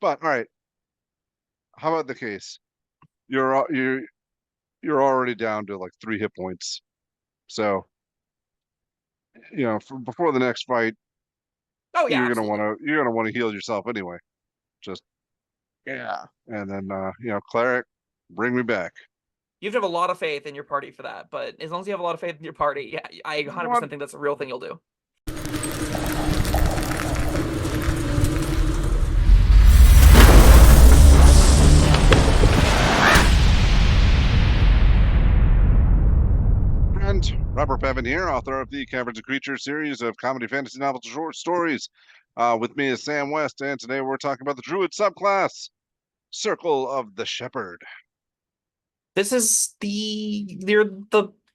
But all right, how about the case? You're already down to like 3 hit points. So before the next fight, Oh yeah, absolutely. you're gonna want to heal yourself anyway. Just Yeah. and then cleric, bring me back. You have to have a lot of faith in your party for that, but as long as you have a lot of faith in your party, yeah, I What? 100% think that's a real thing you'll do. And Robert Bevan here, author of the Caverns Creatures series of comedy fantasy novels and short stories. With me is Sam West, and today we're talking about the Druid subclass, Circle of the Shepherd. This is the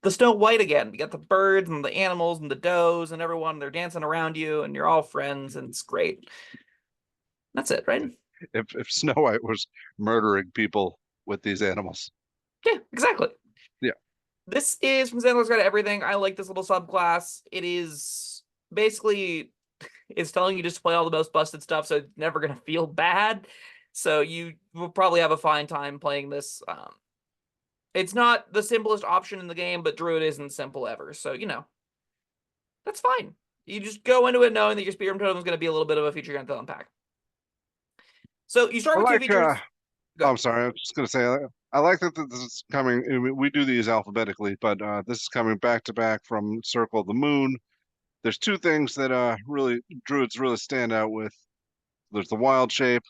Snow White again. You got the birds and the animals and the does and everyone. They're dancing around you, and you're all friends, and it's great. That's it, right? If Snow White was murdering people with these animals. Yeah, exactly. Yeah. This is from Xander's Guide to Everything. I like this little subclass. It is basically it's telling you just to play all the most busted stuff, so it's never gonna feel bad. So you will probably have a fine time playing this. It's not the simplest option in the game, but Druid isn't simple ever. So, that's fine. You just go into it knowing that your Spearman Totem is going to be a little bit of a feature you're going to unpack. So you start I with two like. features. I'm sorry. I was just gonna say. I like that this is coming. We do these alphabetically, but this is coming back to back from Circle of the Moon. There's two things that really druids really stand out with. There's the wild shape,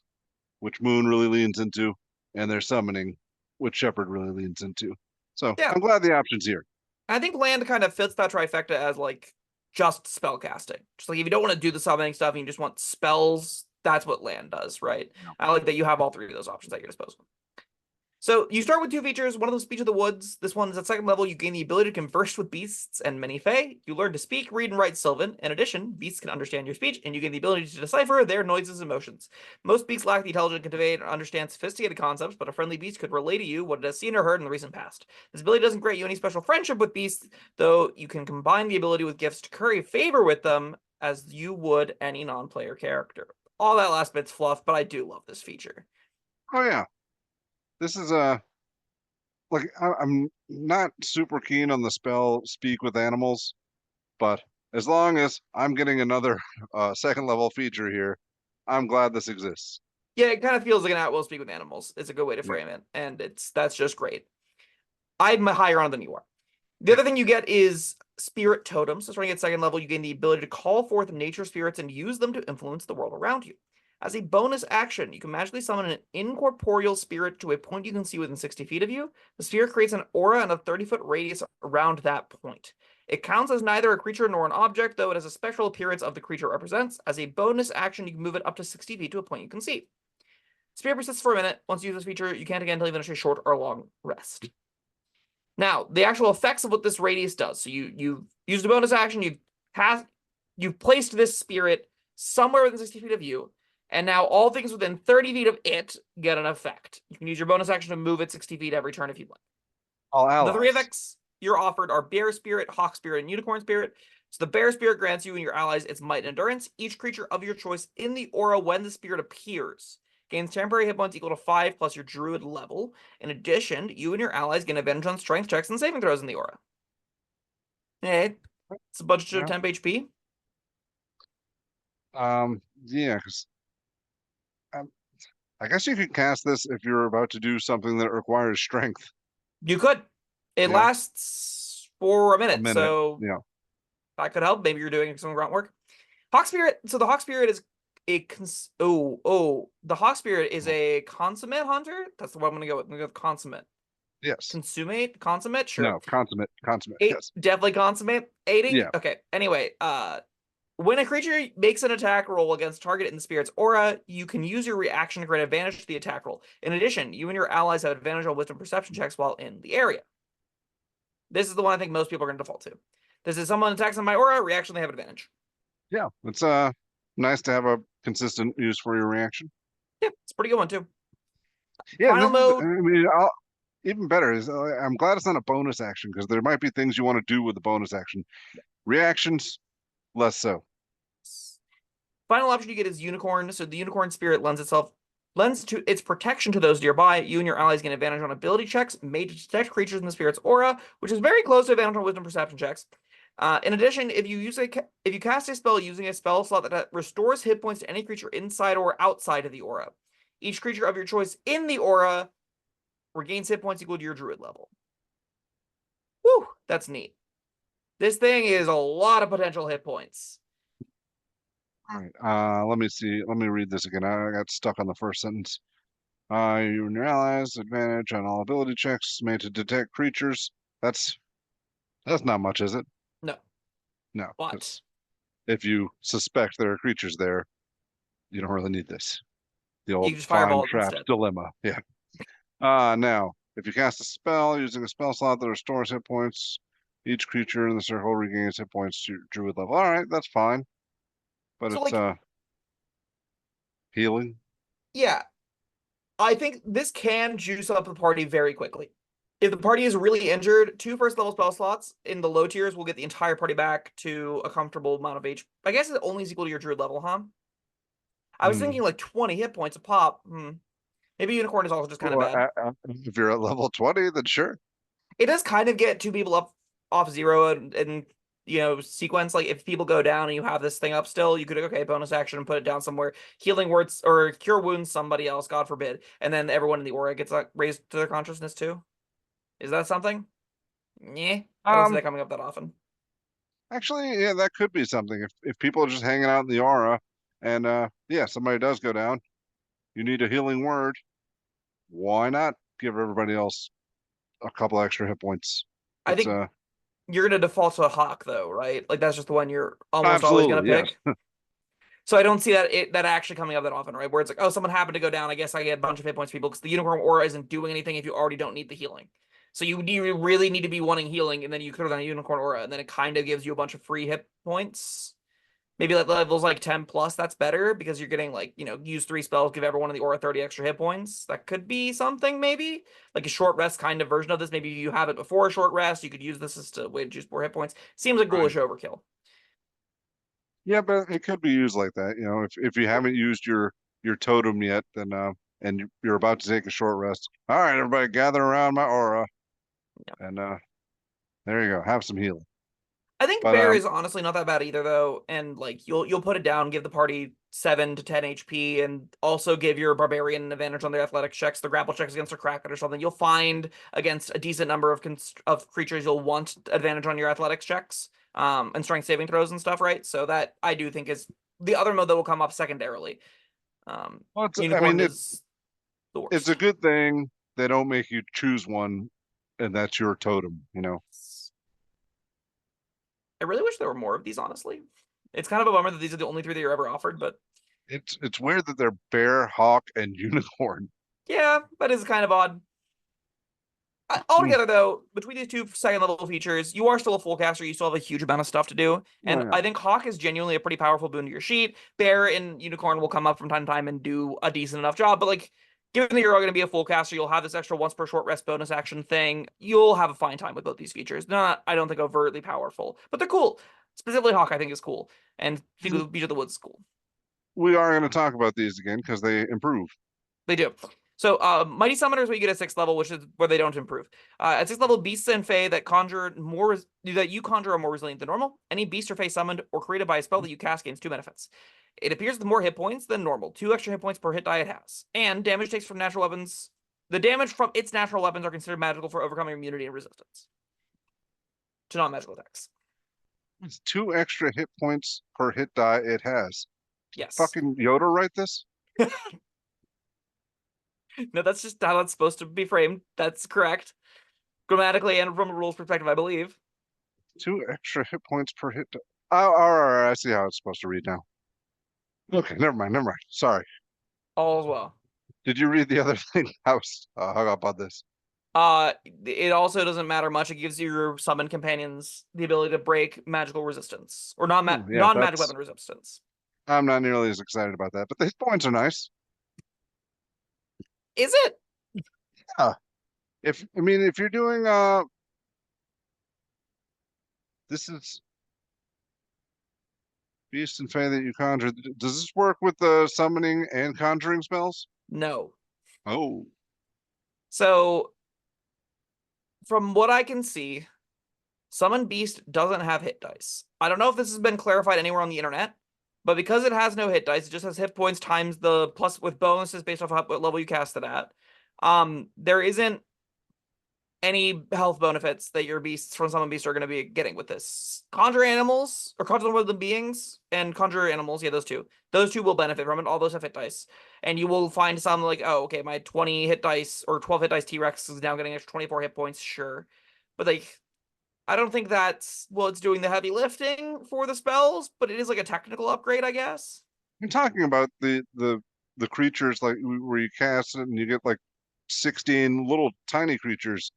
which Moon really leans into, and their summoning, which Shepherd really leans into. So Yeah, I'm glad the option's here. I think land kind of fits that trifecta as like just spell casting. Just like if you don't want to do the summoning stuff and you just want spells, that's what land does, right? Yeah. I like that you have all three of those options at your disposal. So you start with two features. One of them, Speech of the Woods. This one is at second level. You gain the ability to converse with beasts and many fae. You learn to speak, read, and write Sylvan. In addition, beasts can understand your speech, and you gain the ability to decipher their noises and emotions. Most beasts lack the intelligence to convey and understand sophisticated concepts, but a friendly beast could relay to you what it has seen or heard in the recent past. This ability doesn't grant you any special friendship with beasts, though you can combine the ability with gifts to curry favor with them as you would any non-player character. All that last bit's fluff, but I do love this feature. Oh yeah, this is a I'm not super keen on the spell Speak with Animals, but as long as I'm getting another second level feature here, I'm glad this exists. Yeah, it kind of feels like an at will speak with animals. It's a good way to Yeah. frame it, and that's just great. I'm higher on than you are. The other thing you get is spirit totems. So starting at second level, you gain the ability to call forth nature spirits and use them to influence the world around you. As a bonus action, you can magically summon an incorporeal spirit to a point you can see within 60 feet of you. The spirit creates an aura and a 30-foot radius around that point. It counts as neither a creature nor an object, though it has a special appearance of the creature it represents. As a bonus action, you can move it up to 60 feet to a point you can see. Spirit persists for a minute. Once you use this feature, you can't again until you finish a short or long rest. Now, the actual effects of what this radius does. So you've used a bonus action, you've placed this spirit somewhere within 60 feet of you, and now all things within 30 feet of it get an effect. You can use your bonus action to move it 60 feet every turn if you'd like. All The three allies. effects you're offered are Bear Spirit, Hawk Spirit, and Unicorn Spirit. So the Bear Spirit grants you and your allies its might and endurance. Each creature of your choice in the aura when the spirit appears gains temporary hit points equal to 5 plus your Druid level. In addition, you and your allies gain advantage on strength checks and saving throws in the aura. Hey, it's a budget of Yeah. 10 HP. Yeah, because I guess you could cast this if you're about to do something that requires strength. You could. It Yeah, lasts for a a minute, minute. so Yeah. that could help. Maybe you're doing some grunt work. Hawk Spirit. So the Hawk Spirit is the Hawk Spirit is a consummate hunter. That's the one I'm gonna go with. I'm gonna go with consummate. Yes. Consummate, sure. No. Consummate. Yes. Definitely consummate. Aiding. Yeah. Okay. Anyway, when a creature makes an attack roll against target in the spirit's aura, you can use your reaction to grant advantage to the attack roll. In addition, you and your allies have advantage on wisdom perception checks while in the area. This is the one I think most people are going to default to. This is someone attacks on my aura, reaction, they have advantage. Yeah. It's nice to have a consistent use for your reaction. Yeah, it's a pretty good one too. Yeah, Final this is. mode. I mean, even better is I'm glad it's not a bonus action because there might be things you want to do with the bonus action. Reactions, less so. Final option you get is Unicorn. So the Unicorn Spirit lends itself Lends to its protection to those nearby. You and your allies gain advantage on ability checks made to detect creatures in the spirit's aura, which is very close to advantage on wisdom perception checks. In addition, if you cast a spell using a spell slot that restores hit points to any creature inside or outside of the aura, each creature of your choice in the aura regains hit points equal to your druid level. Whew, that's neat. This thing is a lot of potential hit points. All right. Let me see. Let me read this again. I got stuck on the first sentence. You and your allies advantage on all ability checks made to detect creatures. That's not much, is it? No, No, but because if you suspect there are creatures there, you don't really need this. The you old can just fireball find it traps instead. dilemma. Yeah. Now, if you cast a spell using a spell slot that restores hit points, each creature in the circle regains hit points to your druid level. All right, that's fine. But So it's like, healing. yeah, I think this can juice up the party very quickly. If the party is really injured, 2 first level spell slots in the low tiers will get the entire party back to a comfortable amount of HP. I guess it only is equal to your druid level, huh? I was Hmm. thinking like 20 hit points a pop. Maybe unicorn is also just kind of Well, bad. if you're at level 20, then sure. It does kind of get 2 people up off 0 and sequence. Like if people go down and you have this thing up still, you could okay, bonus action and put it down somewhere, healing words or cure wounds somebody else, God forbid, and then everyone in the aura gets like raised to their consciousness too. Is that something? Yeah, I don't see Um, that coming up that often. Actually, yeah, that could be something. If people are just hanging out in the aura, and yeah, somebody does go down, you need a healing word. Why not give everybody else a couple extra hit points? I It's think you're gonna default to a hawk though, right? Like that's just the one you're almost always gonna absolutely yes. pick. So I don't see that actually coming up that often, right? Where it's like, oh, someone happened to go down. I guess I get a bunch of hit points, people, because the unicorn aura isn't doing anything if you already don't need the healing. So you really need to be wanting healing, and then you put on a unicorn aura, and then it kind of gives you a bunch of free hit points. Maybe like levels like 10 plus, that's better because you're getting like, use 3 spells, give everyone in the aura 30 extra hit points. That could be something, maybe. Like a short rest kind of version of this. Maybe you have it before a short rest. You could use this as a way to juice more hit points. Seems like Right. ghoulish overkill. Yeah, but it could be used like that. If you haven't used your totem yet, then and you're about to take a short rest. All right, everybody, gather around my aura, Yeah. and there you go. Have some healing. I think But bear is honestly not that bad either, though, and like you'll put it down, give the party 7 to 10 HP, and also give your barbarian an advantage on their athletic checks, the grapple checks against a kraken or something. You'll find against a decent number of creatures you'll want advantage on your athletics checks, and strength saving throws and stuff, right? So that I do think is the other mode that will come up secondarily. well, I Unicorn mean, is the it's a worst. good thing they don't make you choose one, and that's your totem. I really wish there were more of these, honestly. It's kind of a bummer that these are the only 3 that you're ever offered, but It's weird that they're bear, hawk, and unicorn. yeah, that is kind of odd. Hmm. Altogether, though, between these 2 second level features, you are still a full caster. You still have a huge amount of stuff to do. Oh And yeah. I think Hawk is genuinely a pretty powerful boon to your sheet. Bear and Unicorn will come up from time to time and do a decent enough job. But like, given that you're going to be a full caster, you'll have this extra once per short rest bonus action thing. You'll have a fine time with both these features. Not, I don't think, overtly powerful, but they're cool. Specifically, Hawk, I think, is cool. And Beach of the Woods is cool. We are going to talk about these again because they improve. They do. So, Mighty Summoners, where you get a 6th level, which is where they don't improve. At 6th level, beasts and fae that you conjure are more resilient than normal. Any beast or fae summoned or created by a spell that you cast gains 2 benefits. It appears with more hit points than normal, 2 extra hit points per hit die it has. And damage takes from natural weapons. The damage from its natural weapons are considered magical for overcoming immunity and resistance to non-magical attacks. It's 2 extra hit points per hit die it has. Yes. Fucking Yoda write this? No, that's just how it's supposed to be framed. That's correct. Grammatically and from a rules perspective, I believe. 2 extra hit points per hit die. Oh, all right, I see how it's supposed to read now. Okay, never mind, never mind. Sorry. All as well. Did you read the other thing? I was hung up on this. It also doesn't matter much. It gives your summon companions the ability to break magical resistance or Oh, yeah, non-magic that's. weapon resistance. I'm not nearly as excited about that, but these points are nice. Is it? Yeah. If you're doing this is Beast and Fae that you conjure. Does this work with the summoning and conjuring spells? No. Oh, So from what I can see, Summon Beast doesn't have hit dice. I don't know if this has been clarified anywhere on the internet, but because it has no hit dice, it just has hit points times the plus with bonuses based off what level you cast it at. There isn't any health benefits that your beasts from Summon Beast are going to be getting with this. Conjure animals, or conjure woodland beings, and conjure animals, yeah, those two. Those two will benefit from it. All those have hit dice. And you will find some like, oh, okay, my 20 hit dice or 12 hit dice T-Rex is now getting extra 24 hit points, sure. But like, I don't think that's it's doing the heavy lifting for the spells, but it is like a technical upgrade, I guess. I'm talking about the creatures like where you cast it and you get like 16 little tiny creatures.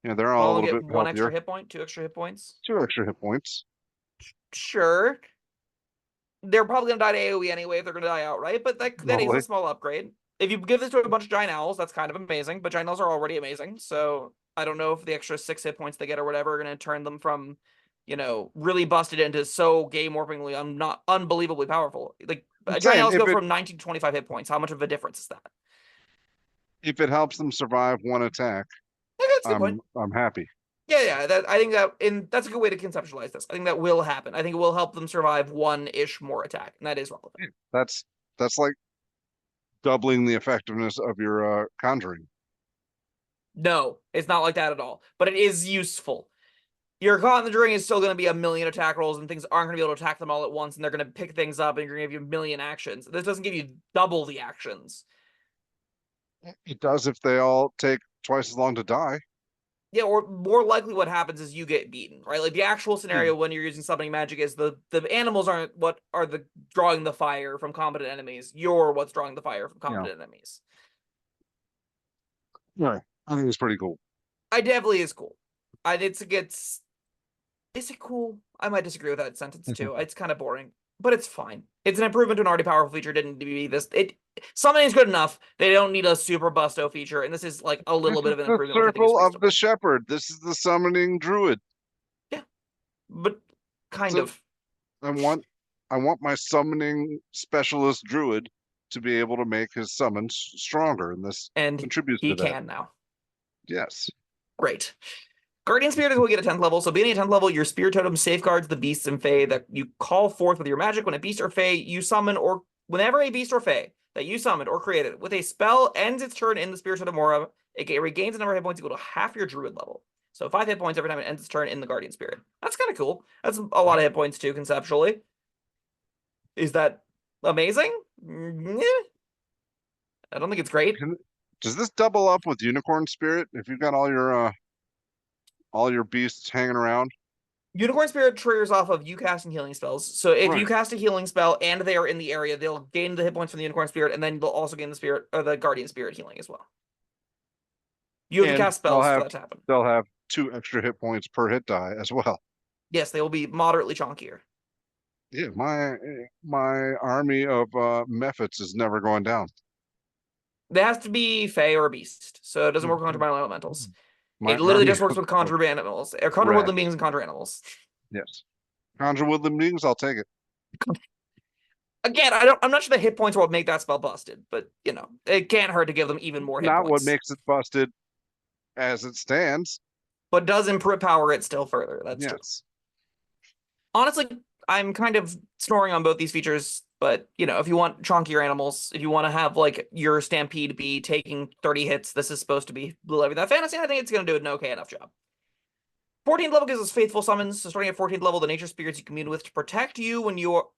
Yeah, they're all a I'll little get bit one extra healthier. hit point, 2 extra hit points. 2 extra hit points. Sure. They're probably gonna die to AoE anyway if they're gonna die outright, but that is a Probably. small upgrade. If you give this to a bunch of giant owls, that's kind of amazing, but giant owls are already amazing, so I don't know if the extra 6 hit points they get or whatever are gonna turn them from, really busted into so game warpingly not unbelievably powerful. Like I'm giant saying owls go from 19 to 25 hit points. How much of a difference is that? if it helps them survive one attack, Okay, that's a good point. I'm happy. Yeah. I think that's a good way to conceptualize this. I think that will happen. I think it will help them survive one-ish more attack, and that is relevant. Yeah. That's like doubling the effectiveness of your conjuring. No, it's not like that at all. But it is useful. Your Conjuring is still going to be a million attack rolls, and things aren't going to be able to attack them all at once, and they're going to pick things up, and you're going to give you a million actions. This doesn't give you double the actions. It does if they all take twice as long to die. Yeah, or more likely what happens is you get beaten, right? Like the actual scenario when you're using summoning magic is the animals aren't what are the drawing the fire from competent enemies. You're what's drawing the fire from Yeah. competent enemies. Right. I think it's pretty cool. I definitely is cool. Is it cool? I might disagree with that sentence too. It's kind of boring, but it's fine. It's an improvement to an already powerful feature. Didn't be this. Summoning is good enough. They don't need a super busto feature, and this is like a This little bit is of an the improvement, which I think is circle of the reasonable. shepherd. This is the summoning druid. Yeah, but kind So of. I want my summoning specialist druid to be able to make his summons stronger, and this And contributes he to that. can now. Yes. Great. Guardian Spirit will get a 10th level. So being a 10th level, your Spirit Totem safeguards the beasts and fae that you call forth with your magic. When a beast or fae you summon, or whenever a beast or fae that you summoned or created with a spell ends its turn in the Spirit Totem aura, it regains a number of hit points equal to half your Druid level. So 5 hit points every time it ends its turn in the Guardian Spirit. That's kind of cool. That's a lot of hit points too, conceptually. Is that amazing? I don't think it's great. Does this double up with unicorn spirit if you've got all your beasts hanging around? Unicorn Spirit triggers off of you casting healing spells. So if you Right. cast a healing spell and they are in the area, they'll gain the hit points from the Unicorn Spirit, and then they'll also gain the Spirit or the Guardian Spirit healing as well. You have to And cast spells for that to happen. they'll have 2 extra hit points per hit die as well. Yes, they will be moderately chunkier. Yeah, my army of mephits is never going down. It has to be Fae or a Beast, so it doesn't work with Conjure Minor Elementals. My It literally army just works with Conjure Animals, or Conjure Woodland Beings and Conjure Animals. Yes. Conjure Woodland Beings, I'll take it. Again, I'm not sure the hit points are what make that spell busted, but it can't hurt to give them even more hit Not points. what makes it busted as it stands. But does improve power it still further. That's true. Honestly, I'm kind of snoring on both these features, but if you want chunkier animals, if you want to have like your Stampede be taking 30 hits, this is supposed to be Blue Levy That Fantasy. I think it's going to do an okay enough job. 14th level gives us Faithful Summons. So starting at 14th level, the nature spirits you commune with to protect you when you're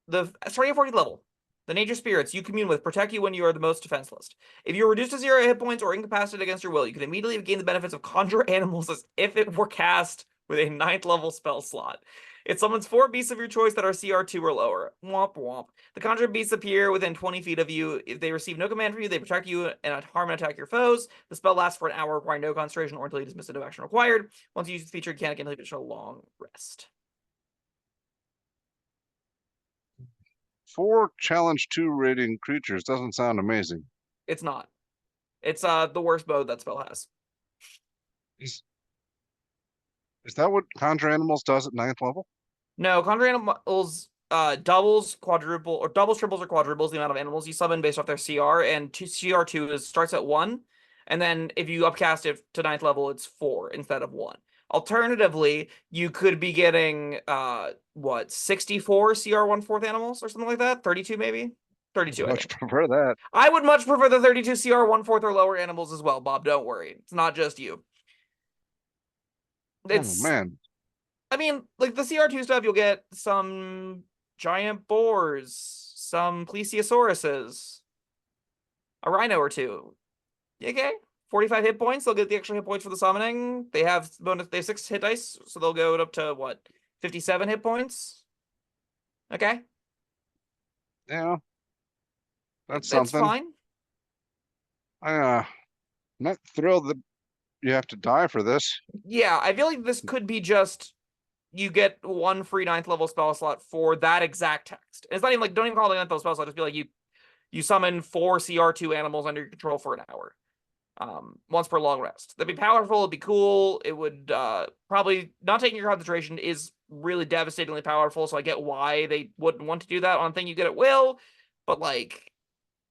starting at 14th level. The nature spirits you commune with protect you when you are the most defenseless. If you're reduced to 0 hit points or incapacitated against your will, you can immediately gain the benefits of Conjure Animals as if it were cast with a 9th level spell slot. It summons 4 beasts of your choice that are CR2 or lower. Womp womp. The conjured beasts appear within 20 feet of you. If they receive no command from you, they protect you and harm and attack your foes. The spell lasts for an hour, requiring no concentration or until you dismiss it, no action required. Once you use the feature, you can't get a long rest. 4 challenge 2 rating creatures doesn't sound amazing. It's not. It's the worst mode that spell has. Is that what Conjure Animals does at 9th level? No, Conjure Animals doubles, quadruple, or doubles, triples, or quadruples the amount of animals you summon based off their CR, and CR2 starts at 1, and then if you upcast it to 9th level, it's 4 instead of 1. Alternatively, you could be getting 64 CR 1/4 animals or something like that, 32 maybe, 32 I Much think. prefer that. I would much prefer the 32 CR 1/4 or lower animals as well, Bob. Don't worry, it's not just you. Oh It's man. I mean, like the CR2 stuff, you'll get some giant boars, some plesiosauruses, a rhino or two. Okay, 45 hit points. They'll get the extra hit points for the summoning. They have bonus. They have 6 hit dice, so they'll go up to what, 57 hit points. Okay, Yeah, that's that's something. fine. I'm not thrilled that you have to die for this. Yeah, I feel like this could be just you get 1 free 9th level spell slot for that exact text. It's not even like, don't even call it a 9th level spell slot. Just be like you summon 4 CR2 animals under your control for an hour. Once per long rest. That'd be powerful, it'd be cool. It would probably not taking your concentration is really devastatingly powerful, so I get why they wouldn't want to do that on a thing you get at will. But like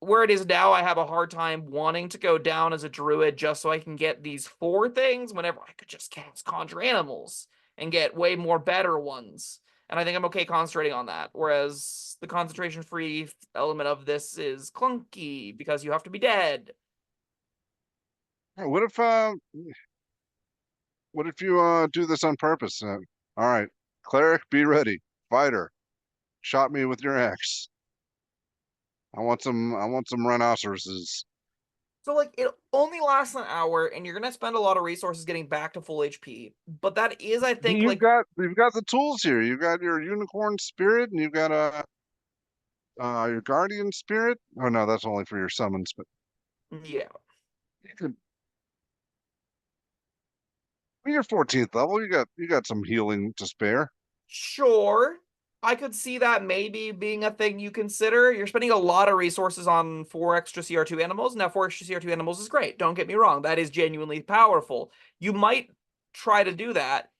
where it is now, I have a hard time wanting to go down as a druid just so I can get these 4 things whenever I could just cast conjure animals and get way more better ones. And I think I'm okay concentrating on that. Whereas the concentration free element of this is clunky because you have to be dead. What if you do this on purpose? All right, cleric, be ready. Fighter, shot me with your axe. I want some rhinoceroses. So like it only lasts an hour and you're gonna spend a lot of resources getting back to full HP. But that is, I think, like You've got the tools here. You've got your unicorn spirit, and you've got your guardian spirit. Oh no, that's only for your summons. But yeah. you could, you're 14th level. You got some healing to spare. Sure. I could see that maybe being a thing you consider. You're spending a lot of resources on 4 extra CR2 animals. Now 4 extra CR2 animals is great. Don't get me wrong. That is genuinely powerful. You might try to do that.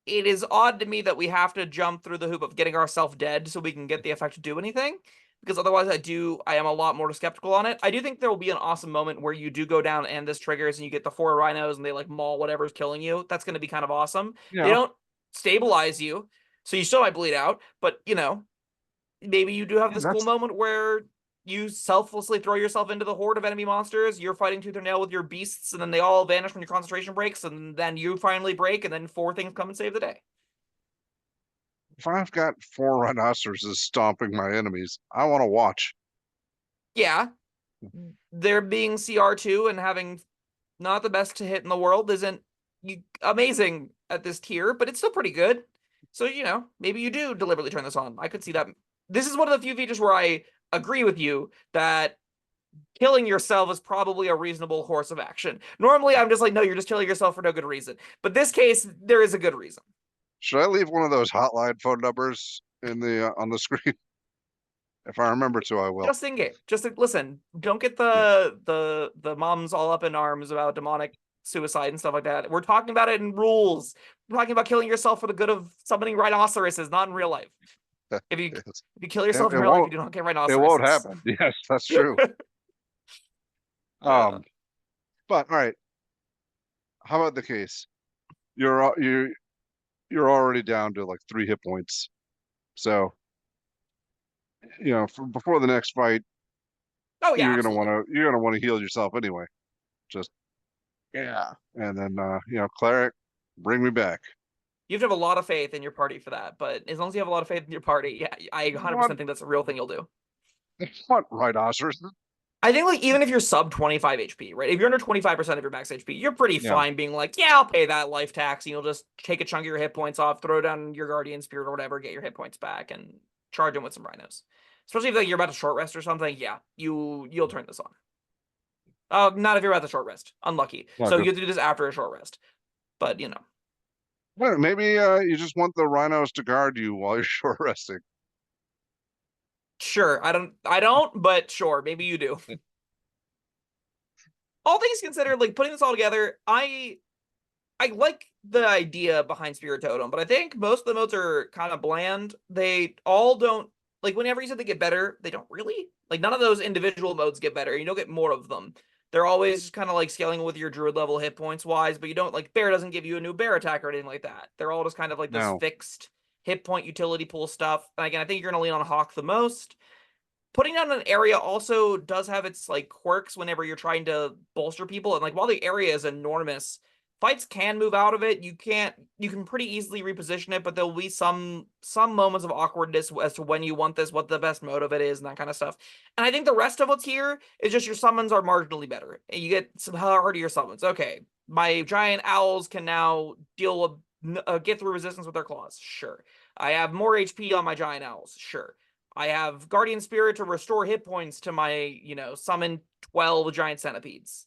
It is odd to me that we have to jump through the hoop of getting ourselves dead so we can get the effect to do anything. Because otherwise I am a lot more skeptical on it. I do think there will be an awesome moment where you do go down and this triggers and you get the 4 rhinos and they like maul whatever's killing you. That's going to be kind of awesome. They Yeah, don't stabilize you, so you still might bleed out, but maybe you do have yeah, this cool moment where you selflessly throw yourself into the horde of enemy monsters. You're fighting tooth and nail with your beasts, and then they all vanish when your concentration breaks, and then you finally break, and then 4 things come and save the day. if I've got 4 rhinoceroses stomping my enemies, I want to watch. Yeah, there being CR2 and having not the best to hit in the world isn't amazing at this tier, but it's still pretty good. So, maybe you do deliberately turn this on. I could see that. This is one of the few features where I agree with you that killing yourself is probably a reasonable course of action. Normally, I'm just like, no, you're just killing yourself for no good reason. But this case, there is a good reason. Should I leave one of those hotline phone numbers in the on the screen? If I remember to, I will. Just in game. Just listen. Don't get Yeah. the moms all up in arms about demonic suicide and stuff like that. We're talking about it in rules. We're talking about killing yourself for the good of summoning rhinoceroses, not in real life. If you Yes. if you kill yourself in It real life, you won't do not get it won't rhinoceroses. happen. Yes, that's true. Uh, Um, but all right. How about the case? You're al- you you're already down to like 3 hit points. So, before the next fight, oh yeah, absolutely. you're gonna want to heal yourself anyway. Just Yeah. and then cleric, bring me back. You have to have a lot of faith in your party for that, but as long as you have a lot of faith in your party, yeah, I I want 100% think that's a real thing you'll do. I want rhinoceroses. I think like even if you're sub 25 HP, right? If you're under 25% of your max HP, you're pretty Yeah. fine being like, yeah, I'll pay that life tax, and you'll just take a chunk of your hit points off, throw down your guardian spirit or whatever, get your hit points back, and charge them with some rhinos. Especially if like you're about to short rest or something, yeah, you'll turn this on. Not if you're about to short rest. Unlucky. So you have to do this after a short rest. But Well, maybe you just want the rhinos to guard you while you're short resting. sure. I don't, but sure, maybe you do. All things considered, like putting this all together, I I like the idea behind Spirit Totem, but I think most of the modes are kind of bland. They all don't like whenever you said they get better, they don't really. Like none of those individual modes get better. You don't get more of them. They're always kind of like scaling with your druid level hit points wise, but you don't like bear doesn't give you a new bear attack or anything like that. They're all just kind of like this No. fixed hit point utility pool stuff. And again, I think you're gonna lean on Hawk the most. Putting down an area also does have its like quirks whenever you're trying to bolster people. And like while the area is enormous, fights can move out of it. You can pretty easily reposition it, but there'll be some moments of awkwardness as to when you want this, what the best mode of it is, and that kind of stuff. And I think the rest of what's here is just your summons are marginally better. And you get some harder summons. Okay, my giant owls can now deal with get through resistance with their claws. Sure. I have more HP on my giant owls. Sure. I have Guardian Spirit to restore hit points to my, summon 12 giant centipedes.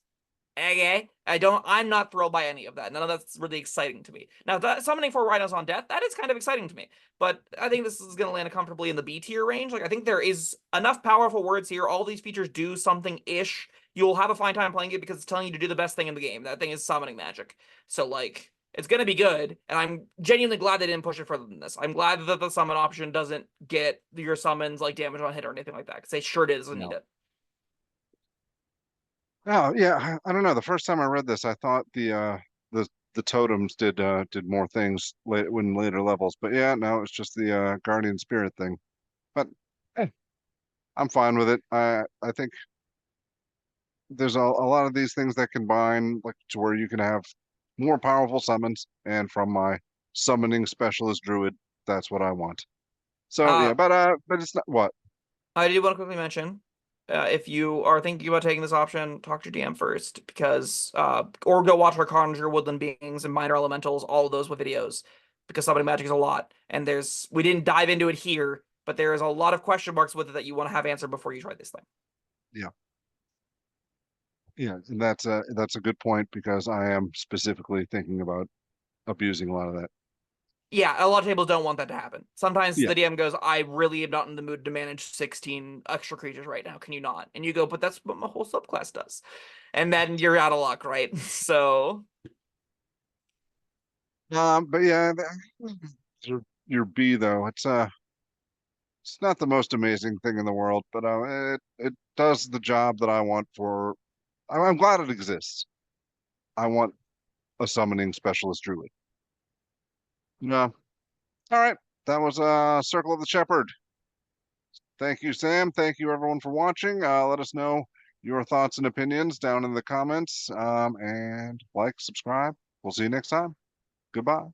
Okay. I'm not thrilled by any of that. None of that's really exciting to me. Now, summoning 4 rhinos on death, that is kind of exciting to me. But I think this is going to land comfortably in the B tier range. Like, I think there is enough powerful words here. All these features do something-ish. You'll have a fine time playing it because it's telling you to do the best thing in the game. That thing is summoning magic. So, like, it's going to be good, and I'm genuinely glad they didn't push it further than this. I'm glad that the summon option doesn't get your summons like damage on hit or anything like that, because they sure doesn't need No. it. Oh yeah, I don't know. The first time I read this, I thought the totems did more things late when later levels, but yeah, no, it's just the guardian spirit thing. But hey, I'm fine with it. I think there's a lot of these things that combine like to where you can have more powerful summons, and from my summoning specialist druid, that's what I want. So Uh, yeah, but it's not what. I do want to quickly mention, if you are thinking about taking this option, talk to your DM first, because or go watch our Conjure Woodland Beings and Minor Elementals, all of those with videos, because summoning magic is a lot, and we didn't dive into it here, but there is a lot of question marks with it that you want to have answered before you try this thing. Yeah. Yeah, and that's a good point because I am specifically thinking about abusing a lot of that. Yeah, a lot of tables don't want that to happen. Sometimes Yeah. the DM goes, I really am not in the mood to manage 16 extra creatures right now. Can you not? And you go, but that's what my whole subclass does. And then you're out of luck, right? So But yeah, your B though, it's not the most amazing thing in the world, but it does the job that I want for. I'm glad it exists. I want a summoning specialist druid. No. All right. That was Circle of the Shepherd. Thank you, Sam. Thank you, everyone, for watching. Let us know your thoughts and opinions down in the comments. And like, subscribe. We'll see you next time. Goodbye.